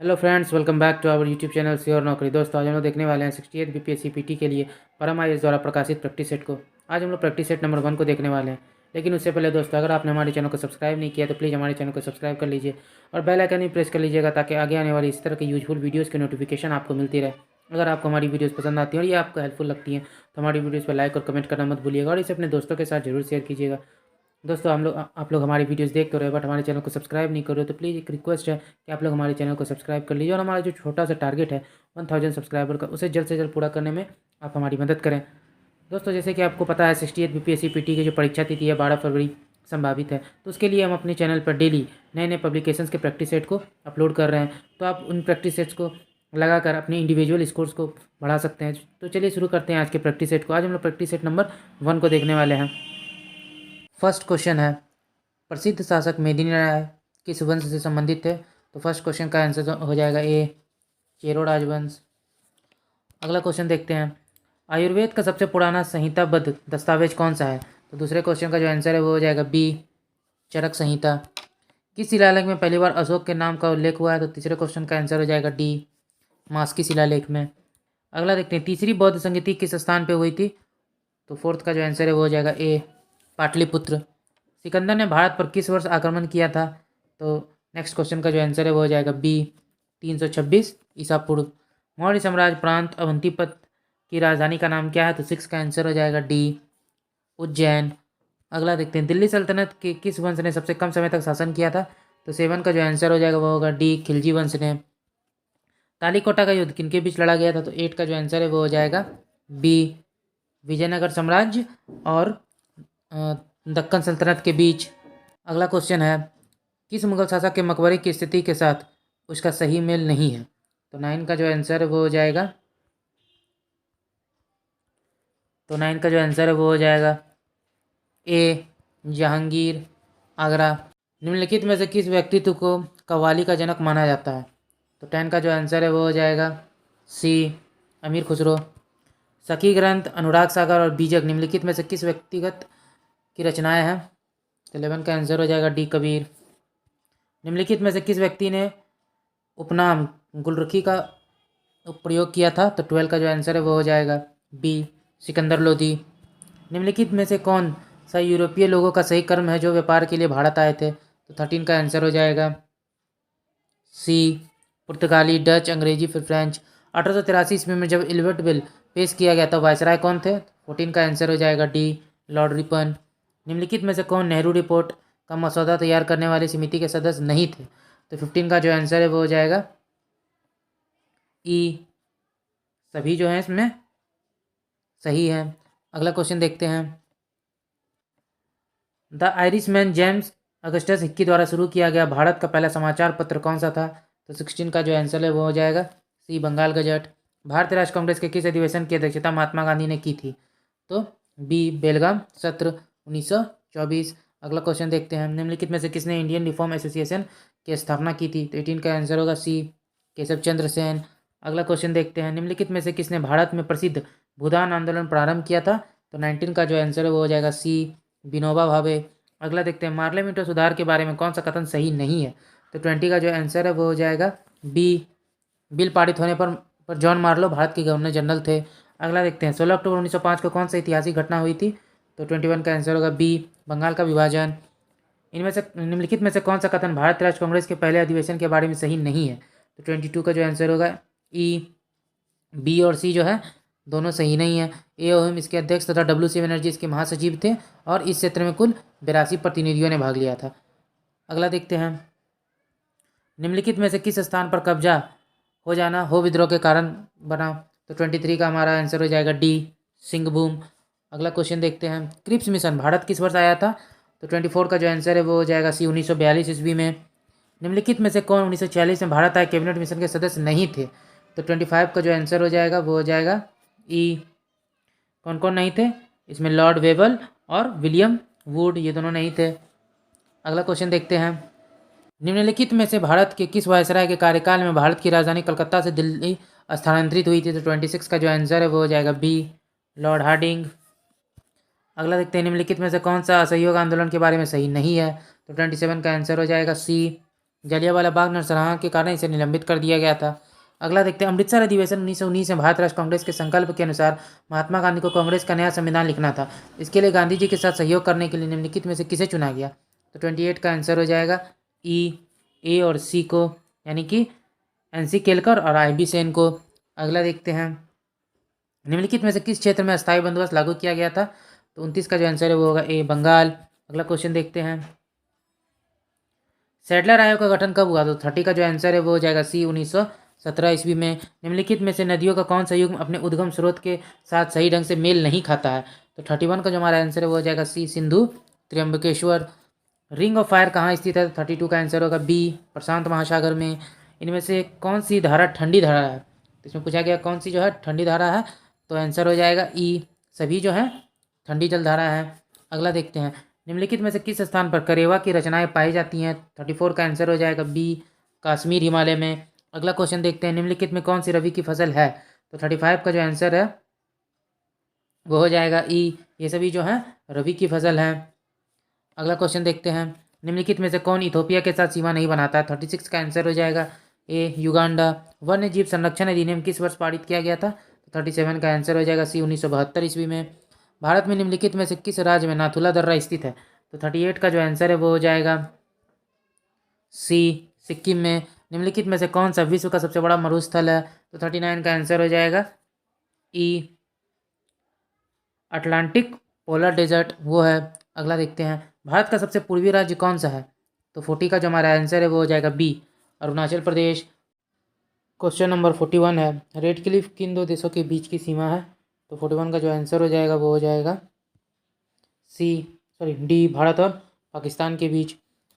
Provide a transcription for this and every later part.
Hello friends, welcome back to our YouTube channel sure Naukri. दोस्तों, आज हम लोग देखने वाले हैं 68 बीपीएससी पीटी के लिए परम आईएएस द्वारा प्रकाशित प्रैक्टिस सेट को। आज हम लोग प्रैक्टिस सेट नंबर 1 को देखने वाले हैं। लेकिन उससे पहले दोस्तों, अगर आपने हमारे चैनल को सब्सक्राइब नहीं किया तो प्लीज़ हमारे चैनल को सब्सक्राइब कर लीजिए और बेल आइकन भी प्रेस कर लीजिएगा ताकि आगे आने वाली इस तरह के यूजफुल वीडियोज़ की नोटिफिकेशन आपको मिलती रहे। अगर आपको हमारी वीडियोज़ पसंद आती हैं और ये आपको हेल्पफुल लगती हैं तो हमारी वीडियोज़ पर लाइक और कमेंट करना मत भूलिएगा और इसे अपने दोस्तों के साथ जरूर शेयर कीजिएगा। दोस्तों, आप लोग हमारी वीडियोस देख तो रहे बट हमारे चैनल को सब्सक्राइब नहीं कर रहे हो, तो प्लीज़ एक रिक्वेस्ट है कि आप लोग हमारे चैनल को सब्सक्राइब कर लीजिए और हमारा जो छोटा सा टारगेट है 1000 सब्सक्राइबर का, उसे जल्द से जल्द पूरा करने में आप हमारी मदद करें। दोस्तों, जैसे कि आपको पता है 68 बीपीएससी पीटी की जो परीक्षा तिथि है 12 फरवरी संभावित है, तो उसके लिए हम अपने चैनल पर डेली नए नए पब्लिकेशंस के प्रैक्टिस सेट को अपलोड कर रहे हैं। तो आप उन प्रैक्टिस सेट्स को लगाकर अपने इंडिविजुअल स्कोर्स को बढ़ा सकते हैं। तो चलिए शुरू करते हैं आज के प्रैक्टिस सेट को। आज हम लोग प्रैक्टिस सेट नंबर 1 को देखने वाले हैं। फर्स्ट क्वेश्चन है, प्रसिद्ध शासक मेदिनी राय किस वंश से संबंधित थे? तो फर्स्ट क्वेश्चन का आंसर हो जाएगा ए, चेरो राजवंश। अगला क्वेश्चन देखते हैं, आयुर्वेद का सबसे पुराना संहिताबद्ध दस्तावेज कौन सा है? तो दूसरे क्वेश्चन का जो आंसर है वो हो जाएगा बी, चरक संहिता। किस शिलालेख में पहली बार अशोक के नाम का उल्लेख हुआ है? तो तीसरे क्वेश्चन का आंसर हो जाएगा डी, मास्की शिलालेख में। अगला देखते हैं, तीसरी बौद्ध संगीति किस स्थान पर हुई थी? तो फोर्थ का जो आंसर है वो हो जाएगा ए, पाटलिपुत्र। सिकंदर ने भारत पर किस वर्ष आक्रमण किया था? तो नेक्स्ट क्वेश्चन का जो आंसर है वो हो जाएगा बी, 326 ईसा पूर्व। मौर्य साम्राज्य प्रांत अवंतीपत की राजधानी का नाम क्या है? तो 6 का आंसर हो जाएगा डी, उज्जैन। अगला देखते हैं, दिल्ली सल्तनत के किस वंश ने सबसे कम समय तक शासन किया था? तो 7 का जो आंसर हो जाएगा वो होगा डी, खिलजी वंश ने। तालीकोटा का युद्ध किनके बीच लड़ा गया था? तो 8 का जो आंसर है वो हो जाएगा बी, विजयनगर साम्राज्य और दक्कन सल्तनत के बीच। अगला क्वेश्चन है, किस मुगल शासक के मकबरे की स्थिति के साथ उसका सही मेल नहीं है? तो 9 का जो आंसर है वो हो जाएगा ए, जहांगीर, आगरा। निम्नलिखित में से किस व्यक्तित्व को कव्वाली का जनक माना जाता है? तो 10 का जो आंसर है वो हो जाएगा सी, अमीर खुसरो। सखी ग्रंथ, अनुराग सागर और बीजक निम्नलिखित में से किस व्यक्तिगत की रचनाएं हैं? तो 11 का आंसर हो जाएगा डी, कबीर। निम्नलिखित में से किस व्यक्ति ने उपनाम गुलरुखी का प्रयोग किया था? तो 12 का जो आंसर है वो हो जाएगा बी, सिकंदर लोधी। निम्नलिखित में से कौन सा यूरोपीय लोगों का सही कर्म है जो व्यापार के लिए भारत आए थे? तो 13 का आंसर हो जाएगा सी, पुर्तगाली, डच, अंग्रेजी फिर फ्रेंच। 1883 ईस्वी में जब इल्बर्ट बिल पेश किया गया तो वायसराय कौन थे? 14 का आंसर हो जाएगा डी, लॉर्ड रिपन। निम्नलिखित में से कौन नेहरू रिपोर्ट का मसौदा तैयार करने वाली समिति के सदस्य नहीं थे? तो 15 का जो आंसर है वो हो जाएगा ई, सभी जो है इसमें सही है। अगला क्वेश्चन देखते हैं, the Irishman James Augustus Hickey द्वारा शुरू किया गया भारत का पहला समाचार पत्र कौन सा था? तो 16 का जो आंसर है वो हो जाएगा सी, बंगाल गजट। भारतीय राष्ट्र कांग्रेस के किस अधिवेशन की अध्यक्षता महात्मा गांधी ने की थी? तो बी, बेलगाम सत्र 1924। अगला क्वेश्चन देखते हैं, निम्नलिखित में से किसने इंडियन रिफॉर्म एसोसिएशन की स्थापना की थी? तो 18 का आंसर होगा सी, केशव चंद्र सेन। अगला क्वेश्चन देखते हैं, निम्नलिखित में से किसने भारत में प्रसिद्ध भूदान आंदोलन प्रारंभ किया था? तो 19 का जो आंसर है वो हो जाएगा सी, विनोबा भावे। अगला देखते हैं, पार्लियामेंट सुधार के बारे में कौन सा कथन सही नहीं है? तो 20 का जो आंसर है वो हो जाएगा बी, बिल पारित होने पर जॉन मार्लो भारत के गवर्नर जनरल थे। अगला देखते हैं, 16 अक्टूबर 1905 को कौन सी ऐतिहासिक घटना हुई थी? तो 21 का आंसर होगा बी, बंगाल का विभाजन। इनमें से निम्नलिखित में से कौन सा कथन भारतीय राष्ट्र कांग्रेस के पहले अधिवेशन के बारे में सही नहीं है? तो 22 का जो आंसर होगा ई, बी और सी जो है दोनों सही नहीं है। ए ओहिम इसके अध्यक्ष तथा WC बनर्जी इसके महासचिव थे और इस क्षेत्र में कुल 82 प्रतिनिधियों ने भाग लिया था। अगला देखते हैं, निम्नलिखित में से किस स्थान पर कब्जा हो जाना हो विद्रोह के कारण बना? तो 23 का हमारा आंसर हो जाएगा डी, सिंहभूम। अगला क्वेश्चन देखते हैं, क्रिप्स मिशन भारत किस वर्ष आया था? तो 24 का जो आंसर है वो हो जाएगा सी, 1942 ईस्वी में। निम्नलिखित में से कौन 1946 में भारत आए कैबिनेट मिशन के सदस्य नहीं थे? तो 25 का जो आंसर हो जाएगा वो हो जाएगा ई। कौन कौन नहीं थे इसमें? लॉर्ड वेबल और विलियम वुड, ये दोनों नहीं थे। अगला क्वेश्चन देखते हैं, निम्नलिखित में से भारत के किस वायसराय के कार्यकाल में भारत की राजधानी कलकत्ता से दिल्ली स्थानांतरित हुई थी? तो 26 का जो आंसर है वो हो जाएगा बी, लॉर्ड हार्डिंग। अगला देखते हैं, निम्नलिखित में से कौन सा असहयोग आंदोलन के बारे में सही नहीं है? तो 27 का आंसर हो जाएगा सी, जलियांवाला बाग नरसंहार के कारण इसे निलंबित कर दिया गया था। अगला देखते हैं, अमृतसर अधिवेशन 1919 में भारत राष्ट्र कांग्रेस के संकल्प के अनुसार महात्मा गांधी को कांग्रेस का नया संविधान लिखना था। इसके लिए गांधी जी के साथ सहयोग करने के लिए निम्नलिखित में से किसे चुना गया? तो 28 का आंसर हो जाएगा ई, ए और सी को, यानी कि NC केलकर और IB सेन को। अगला देखते हैं, निम्नलिखित में से किस क्षेत्र में अस्थायी बंदोबस्त लागू किया गया था? तो 29 का जो आंसर है वो होगा ए, बंगाल। अगला क्वेश्चन देखते हैं, सैडलर आयोग का गठन कब हुआ? तो 30 का जो आंसर है वो हो जाएगा सी, 1917 ईस्वी में। निम्नलिखित में से नदियों का कौन सा युग्म अपने उद्गम स्रोत के साथ सही ढंग से मेल नहीं खाता है? तो 31 का जो हमारा आंसर है वो हो जाएगा C, Sindhu Trimbakeshwar. Ring of fire कहाँ स्थित है? तो 32 का आंसर होगा बी, प्रशांत महासागर में। इनमें से कौन सी धारा ठंडी धारा है? तो इसमें पूछा गया कौन सी जो है ठंडी धारा है, तो आंसर हो जाएगा ई, सभी जो है ठंडी जल धारा है। अगला देखते हैं, निम्नलिखित में से किस स्थान पर करेवा की रचनाएं पाई जाती हैं? 34 का आंसर हो जाएगा बी, कश्मीर हिमालय में। अगला क्वेश्चन देखते हैं, निम्नलिखित में कौन सी रबी की फसल है? तो 35 का जो आंसर है वो हो जाएगा ई, ये सभी जो है रबी की फसल है। अगला क्वेश्चन देखते हैं, निम्नलिखित में से कौन इथोपिया के साथ सीमा नहीं बनाता है? 36 का आंसर हो जाएगा ए, युगांडा। वन्य जीव संरक्षण अधिनियम किस वर्ष पारित किया गया था? तो 37 का आंसर हो जाएगा सी, 1972 ईस्वी में। भारत में निम्नलिखित में से किस राज्य में नाथुला दर्रा स्थित है? तो 38 का जो आंसर है वो हो जाएगा सी, सिक्किम में। निम्नलिखित में से कौन सा विश्व का सबसे बड़ा मरुस्थल है? तो 39 का आंसर हो जाएगा ई, अटलांटिक पोलर डेजर्ट वो है। अगला देखते हैं, भारत का सबसे पूर्वी राज्य कौन सा है? तो 40 का जो हमारा आंसर है वो हो जाएगा B, Arunachal Pradesh. Question number 41 है, रेड क्लिफ किन दो देशों के बीच की सीमा है? तो 41 का जो आंसर हो जाएगा वो हो जाएगा डी, भारत और पाकिस्तान के बीच।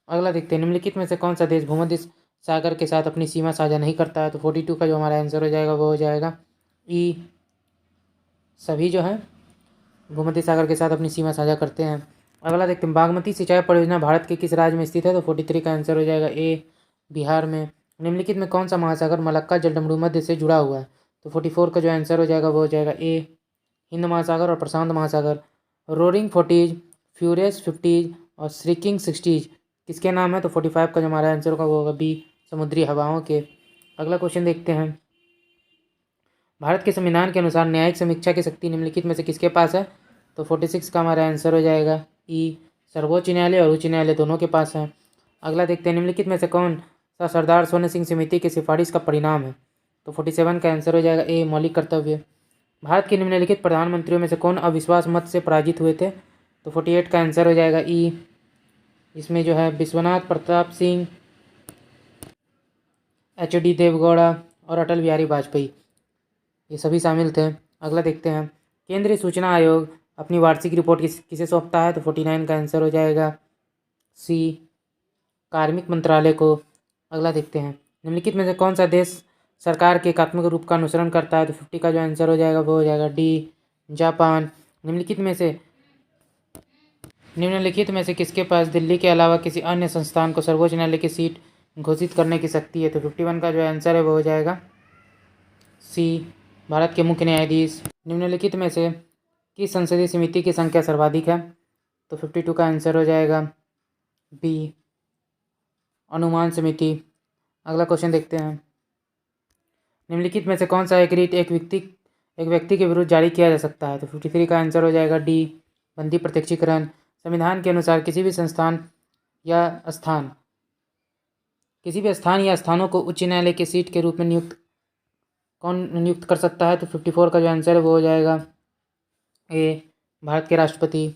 अगला देखते हैं, निम्नलिखित में से कौन सा देश भूमध्य सागर के साथ अपनी सीमा साझा नहीं करता है? तो 42 का जो हमारा आंसर हो जाएगा वो हो जाएगा ई, सभी जो है भूमध्य सागर के साथ अपनी सीमा साझा करते हैं। अगला देखते हैं, बागमती सिंचाई परियोजना भारत के किस राज्य में स्थित है? तो 43 का आंसर हो जाएगा ए, बिहार में। निम्नलिखित में कौन सा महासागर मलक्का जलडमरू मध्य से जुड़ा हुआ है? तो 44 का जो आंसर हो जाएगा वो हो जाएगा ए, हिंद महासागर और प्रशांत महासागर। रोरिंग 40, फ्यूरियस 50 और श्रीकिंग 60 किसके नाम है? तो 45 का जो हमारा आंसर होगा वो होगा बी, समुद्री हवाओं के। अगला क्वेश्चन देखते हैं, भारत के संविधान के अनुसार न्यायिक समीक्षा की शक्ति निम्नलिखित में से किसके पास है? तो 46 का हमारा आंसर हो जाएगा ई, सर्वोच्च न्यायालय और उच्च न्यायालय दोनों के पास है। अगला देखते हैं, निम्नलिखित में से कौन सा सरदार स्वर्ण सिंह समिति की सिफारिश का परिणाम है? तो 47 का आंसर हो जाएगा ए, मौलिक कर्तव्य। भारत के निम्नलिखित प्रधानमंत्रियों में से कौन अविश्वास मत से पराजित हुए थे? तो 48 का आंसर हो जाएगा ई, इसमें जो है विश्वनाथ प्रताप सिंह, HD देवगौड़ा और अटल बिहारी वाजपेयी ये सभी शामिल थे। अगला देखते हैं, केंद्रीय सूचना आयोग अपनी वार्षिक रिपोर्ट किसे सौंपता है? तो 49 का आंसर हो जाएगा सी, कार्मिक मंत्रालय को। अगला देखते हैं, निम्नलिखित में से कौन सा देश सरकार के एकात्मक रूप का अनुसरण करता है? तो 50 का जो आंसर हो जाएगा वो हो जाएगा डी, जापान। निम्नलिखित में से किसके पास दिल्ली के अलावा किसी अन्य संस्थान को सर्वोच्च न्यायालय की सीट घोषित करने की शक्ति है? तो 51 का जो आंसर है वो हो जाएगा सी, भारत के मुख्य न्यायाधीश। निम्नलिखित में से किस संसदीय समिति की संख्या सर्वाधिक है? तो 52 का आंसर हो जाएगा बी, अनुमान समिति। अगला क्वेश्चन देखते हैं, निम्नलिखित में से कौन सा एक रीट एक व्यक्ति के विरुद्ध जारी किया जा सकता है? तो 53 का आंसर हो जाएगा डी, बंदी प्रत्यक्षीकरण। संविधान के अनुसार किसी भी स्थान या स्थानों को उच्च न्यायालय की सीट के रूप में कौन नियुक्त कर सकता है? तो 54 का जो आंसर है वो हो जाएगा ए, भारत के राष्ट्रपति।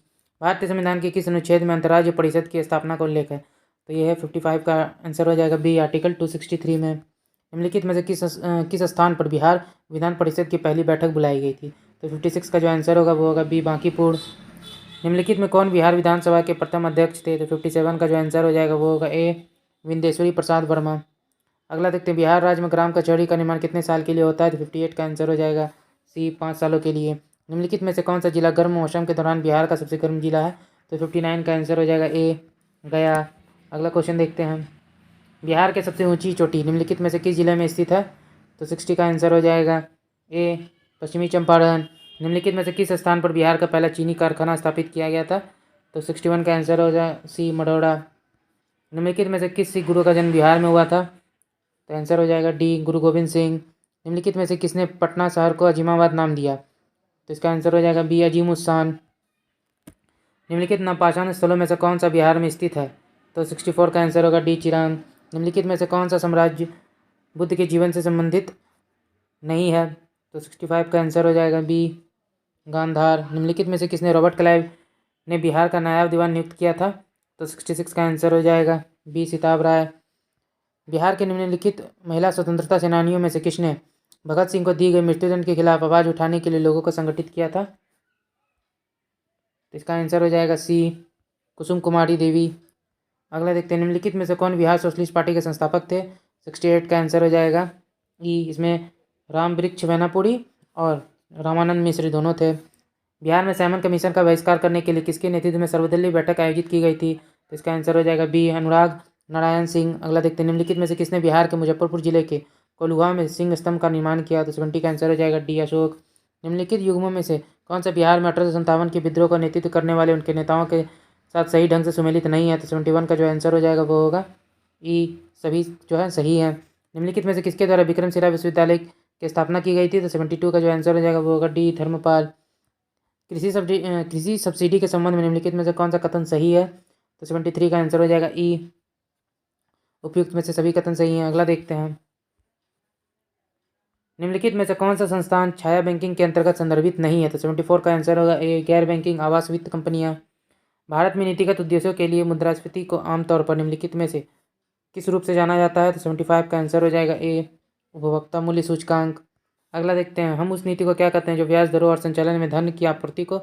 भारतीय संविधान के किस अनुच्छेद में अंतर्राज्यीय परिषद की स्थापना का उल्लेख है? तो ये है 55 का आंसर हो जाएगा बी, आर्टिकल 263 में। निम्नलिखित में से किस स्थान पर बिहार विधान परिषद की पहली बैठक बुलाई गई थी? तो 56 का जो आंसर होगा वो होगा बी, बांकीपुर। निम्नलिखित में कौन बिहार विधानसभा के प्रथम अध्यक्ष थे? तो 57 का जो आंसर हो जाएगा वो होगा ए, विंदेश्वरी प्रसाद वर्मा। अगला देखते हैं, बिहार राज्य में ग्राम कचहरी का निर्माण कितने साल के लिए होता है? तो 58 का आंसर हो जाएगा सी, 5 सालों के लिए। निम्नलिखित में से कौन सा जिला गर्म मौसम के दौरान बिहार का सबसे गर्म जिला है? तो 59 का आंसर हो जाएगा ए, गया। अगला क्वेश्चन देखते हैं, बिहार के सबसे ऊंची चोटी निम्नलिखित में से किस जिले में स्थित है? तो 60 का आंसर हो जाएगा ए, पश्चिमी चंपारण। निम्नलिखित में से किस स्थान पर बिहार का पहला चीनी कारखाना स्थापित किया गया था? तो 61 का आंसर हो जाए सी, मढ़ौरा। निम्नलिखित में से किस सिख गुरु का जन्म बिहार में हुआ था? तो आंसर हो जाएगा डी, गुरु गोविंद सिंह। निम्नलिखित में से किसने पटना शहर को अजीमाबाद नाम दिया? तो इसका आंसर हो जाएगा बी, अजीम उस्सान। निम्नलिखित नवपाषाण स्थलों में से कौन सा बिहार में स्थित है? तो 64 का आंसर होगा डी, चिरांग। निम्नलिखित में से कौन सा साम्राज्य बुद्ध के जीवन से संबंधित नहीं है? तो 65 का आंसर हो जाएगा बी, गांधार। निम्नलिखित में से किसने रॉबर्ट क्लाइव ने बिहार का नायब दीवान नियुक्त किया था? तो 66 का आंसर हो जाएगा बी, सिताब राय। बिहार के निम्नलिखित महिला स्वतंत्रता सेनानियों में से किसने भगत सिंह को दी गई मृत्युदंड के खिलाफ आवाज उठाने के लिए लोगों को संगठित किया था? तो इसका आंसर हो जाएगा सी, कुसुम कुमारी देवी। अगला देखते हैं, निम्नलिखित में से कौन बिहार सोशलिस्ट पार्टी के संस्थापक थे? 68 का आंसर हो जाएगा ई, इसमें राम वृक्ष मैनापुरी और रामानंद मिश्र दोनों थे। बिहार में साइमन कमीशन का बहिष्कार करने के लिए किसके नेतृत्व में सर्वदलीय बैठक आयोजित की गई थी? तो इसका आंसर हो जाएगा बी, अनुराग नारायण सिंह। अगला देखते हैं, निम्नलिखित में से किसने बिहार के मुजफ्फरपुर जिले के कोल्हुआ में सिंह स्तंभ का निर्माण किया? तो 70 का आंसर हो जाएगा डी, अशोक। निम्नलिखित युग्मों में से कौन सा बिहार में 1857 के विद्रोह का नेतृत्व करने वाले उनके नेताओं के साथ सही ढंग से सुमेलित नहीं है? तो 71 का जो आंसर हो जाएगा वो होगा ई, सभी जो है सही है। निम्नलिखित में से किसके द्वारा विक्रमशिला विश्वविद्यालय की स्थापना की गई थी? तो 72 का जो आंसर हो जाएगा वो होगा डी, धर्मपाल। कृषि सब्सिडी के संबंध में निम्नलिखित में से कौन सा कथन सही है? तो 73 का आंसर हो जाएगा ई, उपयुक्त में से सभी कथन सही हैं। अगला देखते हैं, निम्नलिखित में से कौन सा संस्थान छाया बैंकिंग के अंतर्गत संदर्भित नहीं है? तो 74 का आंसर होगा ए, गैर बैंकिंग आवास वित्त कंपनियां। भारत में नीतिगत उद्देश्यों के लिए मुद्रास्फीति को आमतौर पर निम्नलिखित में से किस रूप से जाना जाता है? तो 75 का आंसर हो जाएगा ए, उपभोक्ता मूल्य सूचकांक। अगला देखते हैं, हम उस नीति को क्या कहते हैं जो ब्याज दरों और संचालन में धन की आपूर्ति को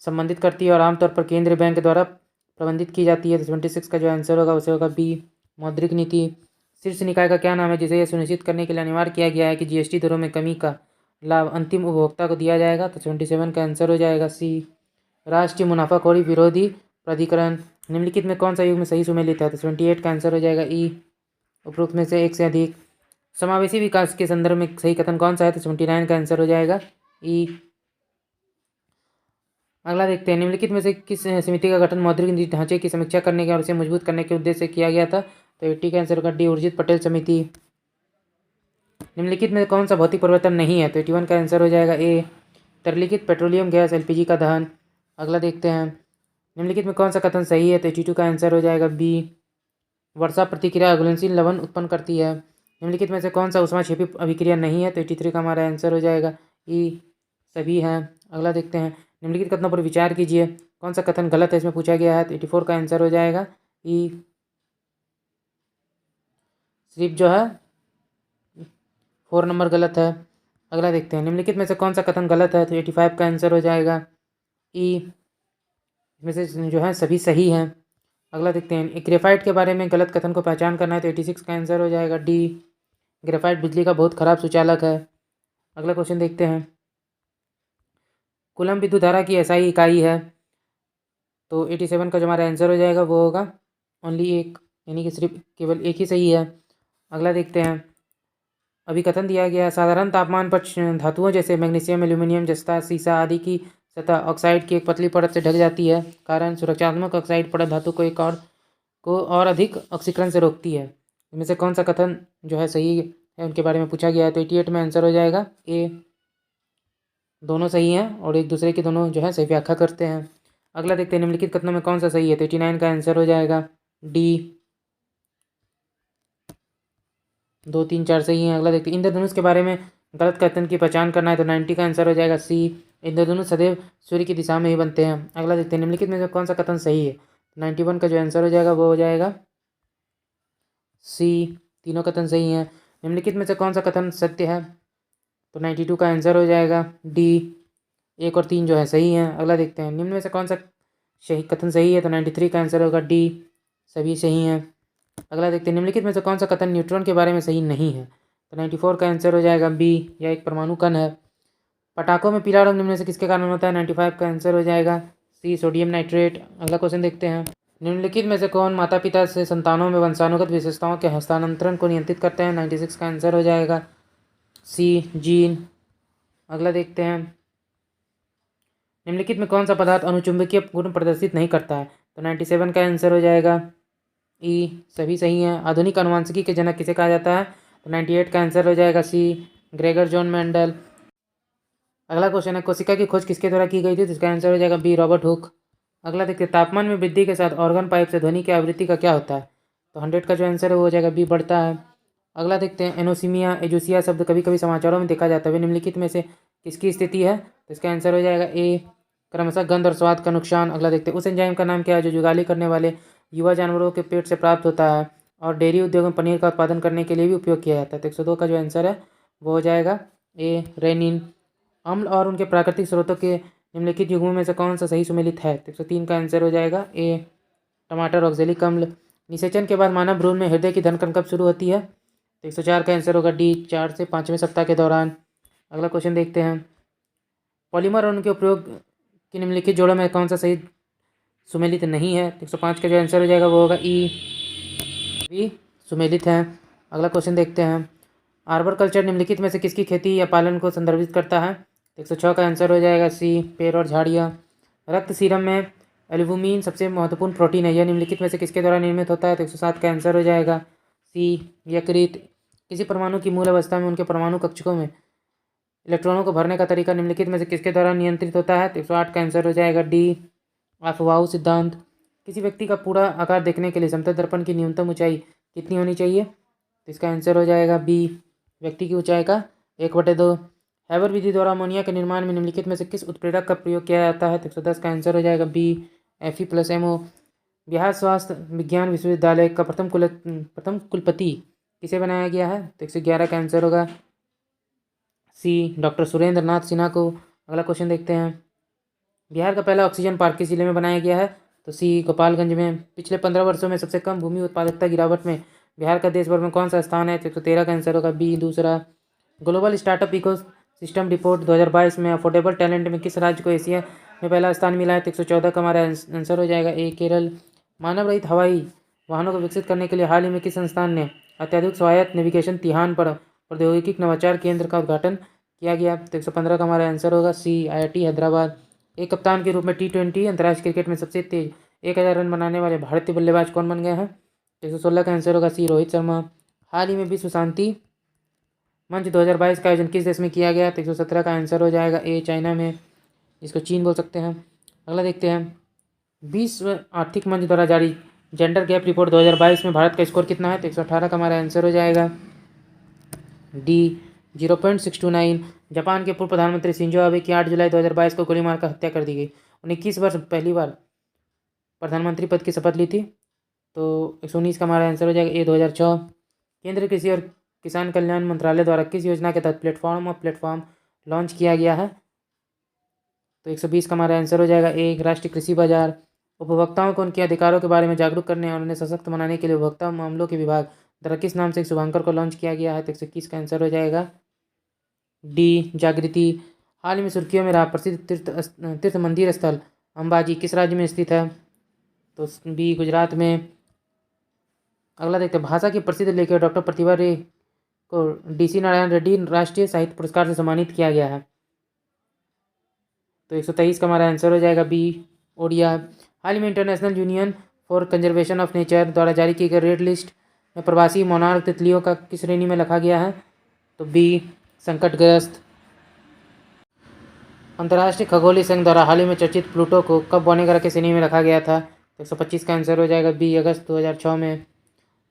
संबंधित करती है और आमतौर पर केंद्रीय बैंक द्वारा प्रबंधित की जाती है? तो 76 का जो आंसर होगा उसे होगा बी, मौद्रिक नीति। शीर्ष निकाय का क्या नाम है जिसे यह सुनिश्चित करने के लिए अनिवार्य किया गया है कि जीएसटी दरों में कमी का लाभ अंतिम उपभोक्ता को दिया जाएगा? तो 77 का आंसर हो जाएगा सी, राष्ट्रीय मुनाफाखोरी विरोधी प्राधिकरण। निम्नलिखित में कौन सा युग्म सही सुमेलित है? तो 78 का आंसर हो जाएगा ई, उपरोक्त में से एक से अधिक। समावेशी विकास के संदर्भ में सही कथन कौन सा है? तो 79 का आंसर हो जाएगा ई। अगला देखते हैं, निम्नलिखित में से किस समिति का गठन मौद्रिक नीति ढांचे की समीक्षा करने के और इसे मजबूत करने के उद्देश्य से किया गया था? तो 80 का आंसर होगा डी, उर्जित पटेल समिति। निम्नलिखित में कौन सा भौतिक परिवर्तन नहीं है? तो 81 का आंसर हो जाएगा ए, तरलीकृत पेट्रोलियम गैस एलपीजी का दहन। अगला देखते हैं, निम्नलिखित में कौन सा कथन सही है? तो 82 का आंसर हो जाएगा बी, वर्षा प्रतिक्रिया घुलनशील लवण उत्पन्न करती है। निम्नलिखित में से कौन सा ऊष्माक्षेपी अभिक्रिया नहीं है? तो 83 का हमारा आंसर हो जाएगा ई, सभी हैं। अगला देखते हैं, निम्नलिखित कथनों पर विचार कीजिए, कौन सा कथन गलत है इसमें पूछा गया है? तो 84 का आंसर हो जाएगा ई, सिर्फ जो है 4 नंबर गलत है। अगला देखते हैं, निम्नलिखित में से कौन सा कथन गलत है? तो 85 का आंसर हो जाएगा ई, इसमें से जो है सभी सही हैं। अगला देखते हैं, ग्रेफाइट के बारे में गलत कथन को पहचान करना है। तो 86 का आंसर हो जाएगा डी, ग्रेफाइट बिजली का बहुत खराब सुचालक है। अगला क्वेश्चन देखते हैं, कूलम विद्युत धारा की एसआई इकाई है? तो 87 का जो हमारा आंसर हो जाएगा वो होगा ओनली एक, यानी कि सिर्फ केवल एक ही सही है। अगला देखते हैं, अभिकथन दिया गया है, साधारण तापमान पर धातुओं जैसे मैग्नीशियम, एल्यूमिनियम, जस्ता, सीसा आदि की सतह ऑक्साइड की एक पतली परत से ढक जाती है। कारण, सुरक्षात्मक ऑक्साइड परत धातु को और अधिक ऑक्सीकरण से रोकती है। इनमें से कौन सा कथन जो है सही है उनके बारे में पूछा गया है? तो 88 में आंसर हो जाएगा ए, दोनों सही हैं और एक दूसरे की दोनों जो है सही व्याख्या करते हैं। अगला देखते हैं, निम्नलिखित कथनों में कौन सा सही है? तो 89 का आंसर हो जाएगा डी, 2, 3, 4 सही हैं। अगला देखते हैं, इंद्रधनुष के बारे में गलत कथन की पहचान करना है। तो 90 का आंसर हो जाएगा सी, इंद्रधनुष सदैव सूर्य की दिशा में ही बनते हैं। अगला देखते हैं, निम्नलिखित में से कौन सा कथन सही है? 91 का जो आंसर हो जाएगा वो हो जाएगा सी, तीनों कथन सही हैं। निम्नलिखित में से कौन सा कथन सत्य है? तो 92 का आंसर हो जाएगा डी, 1 और 3 जो है सही हैं। अगला देखते हैं, निम्न में से कौन सा सही कथन सही है? तो 93 का आंसर होगा डी, सभी सही हैं। अगला देखते हैं, निम्नलिखित में से कौन सा कथन न्यूट्रॉन के बारे में सही नहीं है? तो 94 का आंसर हो जाएगा बी, यह एक परमाणु कण है। पटाखों में पीला रंग निम्न में से किसके कारण होता है? 95 का आंसर हो जाएगा सी, सोडियम नाइट्रेट। अगला क्वेश्चन देखते हैं, निम्नलिखित में से कौन माता पिता से संतानों में वंशानुगत विशेषताओं के हस्तांतरण को नियंत्रित करते हैं? 96 का आंसर हो जाएगा सी, जीन। अगला देखते हैं, निम्नलिखित में कौन सा पदार्थ अनुचुंबकीय गुण प्रदर्शित नहीं करता है? तो 97 का आंसर हो जाएगा ई सभी सही हैं। आधुनिक आनुवंशिकी के जनक किसे कहा जाता है? तो 98 का आंसर हो जाएगा सी, ग्रेगर जॉन मेंडल। अगला क्वेश्चन है, कोशिका की खोज किसके द्वारा की गई थी? तो इसका आंसर हो जाएगा बी, रॉबर्ट हुक। अगला देखते हैं, तापमान में वृद्धि के साथ ऑर्गन पाइप से ध्वनि की आवृत्ति का क्या होता है? तो 100 का जो आंसर है वो हो जाएगा बी, बढ़ता है। अगला देखते हैं, एनोसिमिया एजुसिया शब्द कभी कभी समाचारों में देखा जाता है, वे निम्नलिखित में से किसकी स्थिति है? तो इसका आंसर हो जाएगा ए, क्रमशः गंध और स्वाद का नुकसान। अगला देखते हैं, उस एंजाइम का नाम क्या है जो जुगाली करने वाले युवा जानवरों के पेट से प्राप्त होता है और डेयरी उद्योग में पनीर का उत्पादन करने के लिए भी उपयोग किया जाता है? तो 102 का जो आंसर है वो हो जाएगा ए, रेनिन। अम्ल और उनके प्राकृतिक स्रोतों के निम्नलिखित युग्मों में से कौन सा सही सुमेलित है? तो 103 का आंसर हो जाएगा ए, टमाटर ऑक्जेलिक अम्ल। निषेचन के बाद मानव भ्रूण में हृदय की धड़कन कब शुरू होती है? तो 104 का आंसर होगा डी, 4 से 5वें सप्ताह के दौरान। अगला क्वेश्चन देखते हैं, पॉलीमर और उनके उपयोग की निम्नलिखित जोड़ों में कौन सा सही सुमेलित नहीं है? 105 का जो आंसर हो जाएगा वो होगा ई, भी सुमेलित है। अगला क्वेश्चन देखते हैं, आर्बर कल्चर निम्नलिखित में से किसकी खेती या पालन को संदर्भित करता है? 106 का आंसर हो जाएगा सी, पेड़ और झाड़ियाँ। रक्त सीरम में एल्बुमिन सबसे महत्वपूर्ण प्रोटीन है, यह निम्नलिखित में से किसके द्वारा निर्मित होता है? तो 107 का आंसर हो जाएगा सी, यकृत। किसी परमाणु की मूल अवस्था में उनके परमाणु कक्षकों में इलेक्ट्रॉनों को भरने का तरीका निम्नलिखित में से किसके द्वारा नियंत्रित होता है? तो 108 का आंसर हो जाएगा डी, अफवाहु सिद्धांत। किसी व्यक्ति का पूरा आकार देखने के लिए समतल दर्पण की न्यूनतम ऊंचाई कितनी होनी चाहिए? तो इसका आंसर हो जाएगा बी, व्यक्ति की ऊंचाई का 1/2। हैबर विधि द्वारा अमोनिया के निर्माण में निम्नलिखित में से किस उत्प्रेरक का प्रयोग किया जाता है? तो 110 का आंसर हो जाएगा बी, Fe+MO। बिहार स्वास्थ्य विज्ञान विश्वविद्यालय का प्रथम कुलपति किसे बनाया गया है? तो 111 का आंसर होगा सी, डॉक्टर सुरेंद्र नाथ सिन्हा को। अगला क्वेश्चन देखते हैं, बिहार का पहला ऑक्सीजन पार्क किस जिले में बनाया गया है? तो सी, गोपालगंज में। पिछले 15 वर्षों में सबसे कम भूमि उत्पादकता गिरावट में बिहार का देश भर में कौन सा स्थान है? तो 113 का आंसर होगा बी, दूसरा। Global startup eco system report 2022 में अफोर्डेबल टैलेंट में किस राज्य को एशिया में पहला स्थान मिला है? तो 114 का हमारा आंसर हो जाएगा ए, केरल। मानव रहित हवाई वाहनों को विकसित करने के लिए हाल ही में किस संस्थान ने अत्याधुनिक स्वायत्त नेविगेशन तिहान पर प्रौद्योगिकी नवाचार केंद्र का उद्घाटन किया गया? तो 115 का हमारा आंसर होगा सी, IIT हैदराबाद। एक कप्तान के रूप में T20 अंतर्राष्ट्रीय क्रिकेट में सबसे तेज 1000 रन बनाने वाले भारतीय बल्लेबाज कौन बन गए हैं? 116 का आंसर होगा सी, रोहित शर्मा। हाल ही में विश्व शांति मंच 2022 का आयोजन किस देश में किया गया? तो 117 का आंसर हो जाएगा ए, चाइना में, जिसको चीन बोल सकते हैं। अगला देखते हैं, विश्व आर्थिक मंच द्वारा जारी जेंडर गैप रिपोर्ट 2022 में भारत का स्कोर कितना है? तो 118 का हमारा आंसर हो जाएगा डी, 0.629। जापान के पूर्व प्रधानमंत्री शिंजो आबे की 8 जुलाई 2022 को गोली मारकर हत्या कर दी गई। उन्हें किस वर्ष पहली बार प्रधानमंत्री पद की शपथ ली थी? तो 119 का हमारा आंसर हो जाएगा ए, 2006। केंद्रीय कृषि और किसान कल्याण मंत्रालय द्वारा किस योजना के तहत प्लेटफॉर्म लॉन्च किया गया है? तो 120 का हमारा आंसर हो जाएगा ए, राष्ट्रीय कृषि बाजार। उपभोक्ताओं को उनके अधिकारों के बारे में जागरूक करने और उन्हें सशक्त बनाने के लिए उपभोक्ता मामलों के विभाग द्वारा किस नाम से एक शुभांकर को लॉन्च किया गया है? तो 121 का आंसर हो जाएगा डी, जागृति। हाल ही में सुर्खियों में रहा प्रसिद्ध तीर्थ मंदिर स्थल अंबाजी किस राज्य में स्थित है? तो बी, गुजरात में। अगला देखते हैं, भाषा की प्रसिद्ध लेखक डॉक्टर प्रतिभा रे को DC नारायण रेड्डी राष्ट्रीय साहित्य पुरस्कार से सम्मानित किया गया है। तो 123 का हमारा आंसर हो जाएगा बी, ओडिया। हाल ही में international union for conservation of nature द्वारा जारी की गई रेड लिस्ट में प्रवासी मोनार्क तितलियों का किस श्रेणी में रखा गया है? तो बी, संकटग्रस्त। अंतर्राष्ट्रीय खगोलीय संघ द्वारा हाल ही में चर्चित प्लूटो को कब बौने ग्रह की श्रेणी में रखा गया था? तो 125 का आंसर हो जाएगा बी, अगस्त 2006 में।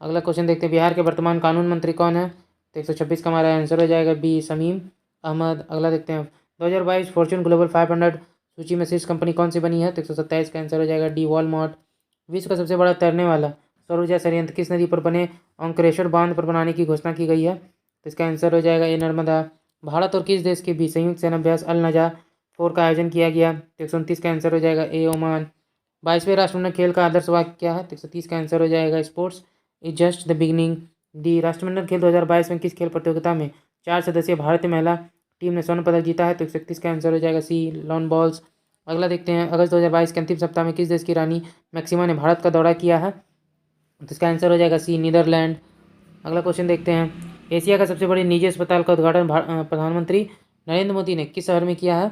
अगला क्वेश्चन देखते हैं, बिहार के वर्तमान कानून मंत्री कौन है? तो 126 का हमारा आंसर हो जाएगा बी, शमीम अहमद। अगला देखते हैं, 2022 फॉर्च्यून ग्लोबल 500 सूची में शीर्ष कंपनी कौन सी बनी है? तो 127 का आंसर हो जाएगा डी, वॉलमार्ट। विश्व का सबसे बड़ा तैरने वाला सौर ऊर्जा संयंत्र किस नदी पर बने ओंकारेश्वर बांध पर बनाने की घोषणा की गई है? तो इसका आंसर हो जाएगा ए, नर्मदा। भारत और किस देश के बीच संयुक्त सेना अभ्यास अल नजा 4 का आयोजन किया गया? तो 129 का आंसर हो जाएगा ए, ओमान। 22वें राष्ट्रमंडल खेल का आदर्श वाक्य क्या है? तो 130 का आंसर हो जाएगा sports is just the beginning. D, राष्ट्रमंडल खेल 2022 में किस खेल प्रतियोगिता में 4 सदस्यीय भारतीय महिला टीम ने स्वर्ण पदक जीता है? तो 131 का आंसर हो जाएगा सी, लॉन बॉल्स। अगला देखते हैं, अगस्त 2022 के अंतिम सप्ताह में किस देश की रानी मैक्सिमा ने भारत का दौरा किया है? तो इसका आंसर हो जाएगा सी, नीदरलैंड। अगला क्वेश्चन देखते हैं, एशिया का सबसे बड़े निजी अस्पताल का उद्घाटन प्रधानमंत्री नरेंद्र मोदी ने किस शहर में किया है?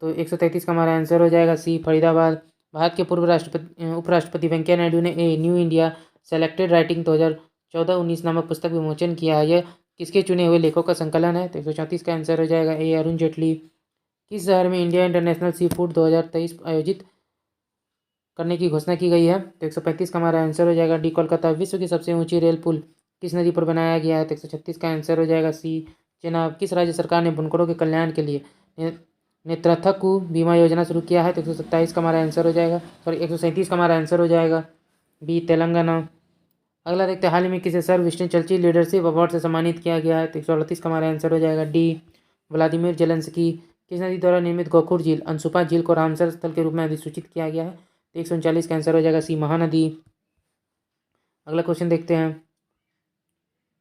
तो 133 का हमारा आंसर हो जाएगा सी, फरीदाबाद। भारत के पूर्व उपराष्ट्रपति वेंकैया नायडू ने a new India selected writing 2014-19 नामक पुस्तक विमोचन किया है। यह किसके चुने हुए लेखों का संकलन है? तो 134 का आंसर हो जाएगा ए अरुण जेटली। किस शहर में इंडिया इंटरनेशनल सी फूड 2023 आयोजित करने की घोषणा की गई है? तो 135 का हमारा आंसर हो जाएगा डी कोलकाता। विश्व की सबसे ऊंची रेल पुल किस नदी पर बनाया गया है? तो 136 का आंसर हो जाएगा सी चेनाब। किस राज्य सरकार ने बुनकरों के कल्याण के लिए नेत्रथकु बीमा योजना शुरू किया है? तो 127 का हमारा आंसर हो जाएगा, सॉरी 137 का हमारा आंसर हो जाएगा बी तेलंगाना। अगला देखते हैं, हाल ही में किसे सर्वश्रेष्ठ चलचित्र लीडरशिप अवार्ड से सम्मानित किया गया है? तो 138 का हमारा आंसर हो जाएगा डी व्लादिमीर जेलेंस्की। किस नदी द्वारा निर्मित गोखुर झील अंशुपा झील को रामसर स्थल के रूप में अधिसूचित किया गया है? तो 139 का आंसर हो जाएगा सी महानदी। अगला क्वेश्चन देखते हैं,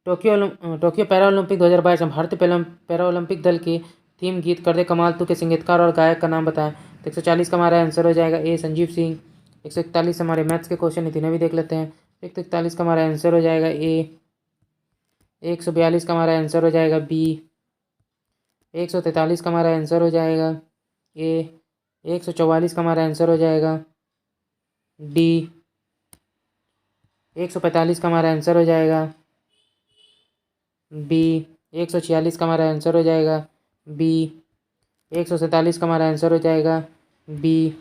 टोक्यो पैरा ओलंपिक 2022 में भारतीय पैरा ओलंपिक दल के थीम गीत कर दे कमाल तू के संगीतकार और गायक का नाम बताएं। तो 140 का हमारा आंसर हो जाएगा ए संजीव सिंह। 141 हमारे मैथ्स के क्वेश्चन है, तीनों भी देख लेते हैं। 141 का हमारा आंसर हो जाएगा ए। 142 का हमारा आंसर हो जाएगा बी। 143 का हमारा आंसर हो जाएगा ए। 144 का हमारा आंसर हो जाएगा डी। 145 का हमारा आंसर हो जाएगा बी। 146 का हमारा आंसर हो जाएगा बी। 147 का हमारा आंसर हो जाएगा बी।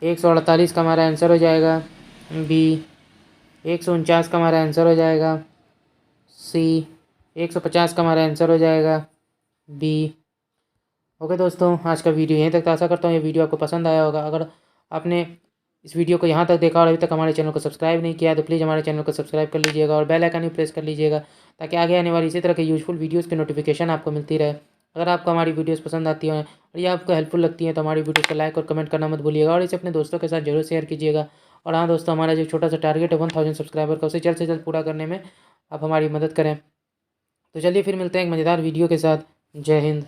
148 का हमारा आंसर हो जाएगा बी। 149 का हमारा आंसर हो जाएगा सी। 150 का हमारा आंसर हो जाएगा बी। ओके दोस्तों, आज का वीडियो यहीं तक था। आशा करता हूँ ये वीडियो आपको पसंद आया होगा। अगर आपने इस वीडियो को यहाँ तक देखा और अभी तक हमारे चैनल को सब्सक्राइब नहीं किया तो प्लीज़ हमारे चैनल को सब्सक्राइब कर लीजिएगा और बेल आइकन भी प्रेस कर लीजिएगा, ताकि आगे आने वाली इसी तरह के यूजफुल वीडियोज़ की नोटिफिकेशन आपको मिलती रहे। अगर आपको हमारी वीडियोज़ पसंद आती हैं और ये आपको हेल्पफुल लगती हैं तो हमारी वीडियो को लाइक और कमेंट करना मत भूलिएगा और इसे अपने दोस्तों के साथ जरूर शेयर कीजिएगा। और हाँ दोस्तों, हमारा जो छोटा सा टारगेट है 1000 सब्सक्राइबर का, उसे जल्द से जल्द पूरा करने में आप हमारी मदद करें। तो चलिए फिर मिलते हैं एक मज़ेदार वीडियो के साथ। जय हिंद।